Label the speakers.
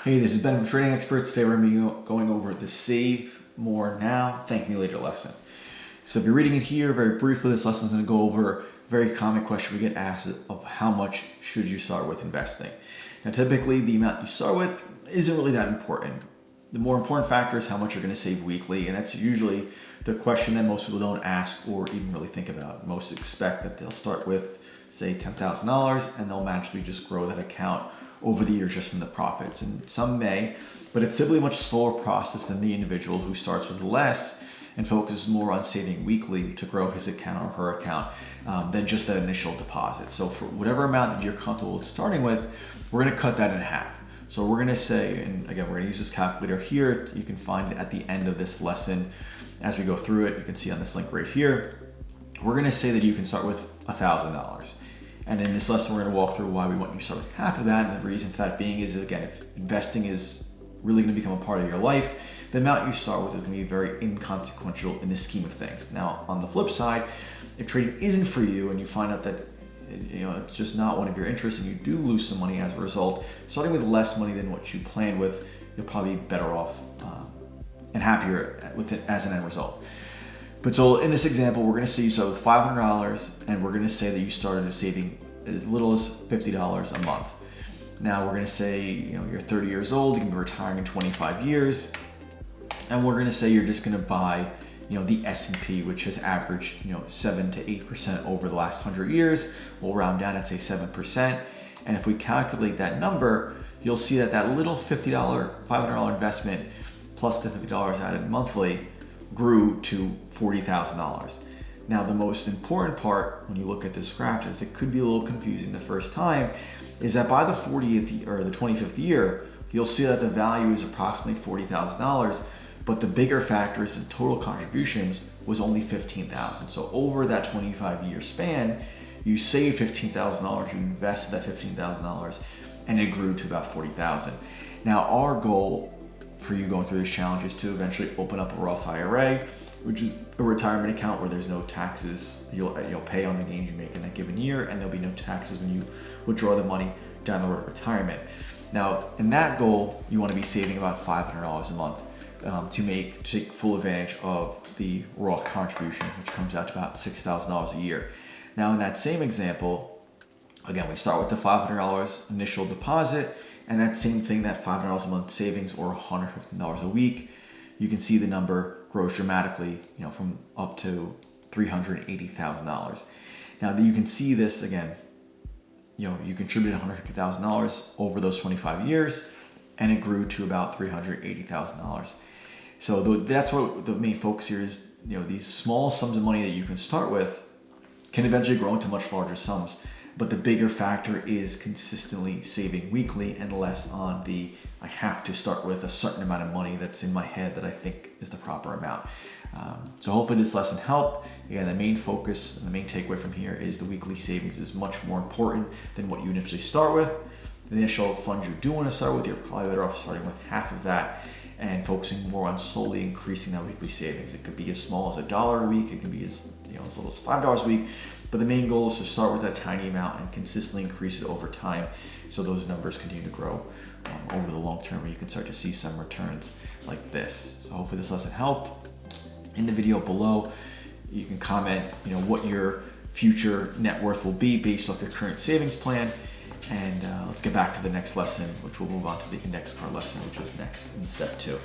Speaker 1: Hey, this is Ben from Trading Experts. Today we're going to be going over the Save More Now, Thank Me Later lesson. So if you're reading it here, very briefly, this lesson is going to go over a very common question we get asked of how much should you start with investing. Now typically the amount you start with isn't really that important. The more important factor is how much you're going to save weekly, and that's usually the question that most people don't ask or even really think about. Most expect that they'll start with, say, $10,000 and they'll magically just grow that account over the years just from the profits. And some may, but it's simply a much slower process than the individual who starts with less and focuses more on saving weekly to grow his account or her account than just that initial deposit. So for whatever amount that you're comfortable with starting with, we're going to cut that in half. So we're going to say, and again, we're going to use this calculator here. You can find it at the end of this lesson as we go through it. You can see on this link right here. We're going to say that you can start with $1,000. And in this lesson, we're going to walk through why we want you to start with half of that. And the reason for that being is, again, if investing is really going to become a part of your life, the amount you start with is going to be very inconsequential in the scheme of things. Now, on the flip side, if trading isn't for you and you find out that it's just not one of your interests and you do lose some money as a result, starting with less money than what you planned with, you'll probably be better off and happier with it as an end result. But so in this example, we're going to say you start with $500 and we're going to say that you started saving as little as $50 a month. Now we're going to say you're 30 years old, you can be retiring in 25 years, and we're going to say you're just going to buy the S&P, which has averaged 7 to 8% over the last 100 years. We'll round down and say 7%. And if we calculate that number, you'll see that that little $500 investment plus the $50 added monthly grew to $40,000. Now, the most important part when you look at this graph is it could be a little confusing the first time, is that by the 40th or the 25th year, you'll see that the value is approximately $40,000, but the bigger factor is the total contributions was only $15,000. So over that 25-year span, you saved $15,000, you invested that $15,000, and it grew to about $40,000. Now, our goal for you going through this challenge is to eventually open up a Roth IRA, which is a retirement account where there's no taxes. You'll pay on the gains you make in that given year, and there'll be no taxes when you withdraw the money down the road of retirement. Now, in that goal, you want to be saving about $500 a month to take full advantage of the Roth contribution, which comes out to about $6,000 a year. Now, in that same example, again, we start with the $500 initial deposit, and that same thing, that $500 a month savings or $150 a week, you can see the number grows dramatically, from up to $380,000. Now you can see this again, you contributed $150,000 over those 25 years, and it grew to about $380,000. So that's what the main focus here is. These small sums of money that you can start with can eventually grow into much larger sums. But the bigger factor is consistently saving weekly and less on I have to start with a certain amount of money that's in my head that I think is the proper amount. So hopefully this lesson helped. Again, the main focus and the main takeaway from here is the weekly savings is much more important than what you initially start with. The initial funds you do want to start with, you're probably better off starting with half of that and focusing more on slowly increasing that weekly savings. It could be as small as $1 a week. It can be as little as $5 a week. But the main goal is to start with that tiny amount and consistently increase it over time, so those numbers continue to grow over the long term, where you can start to see some returns like this. So hopefully this lesson helped. In the video below, you can comment, what your future net worth will be based off your current savings plan. And let's get back to the next lesson, which we'll move on to the index card lesson, which is next in step 2.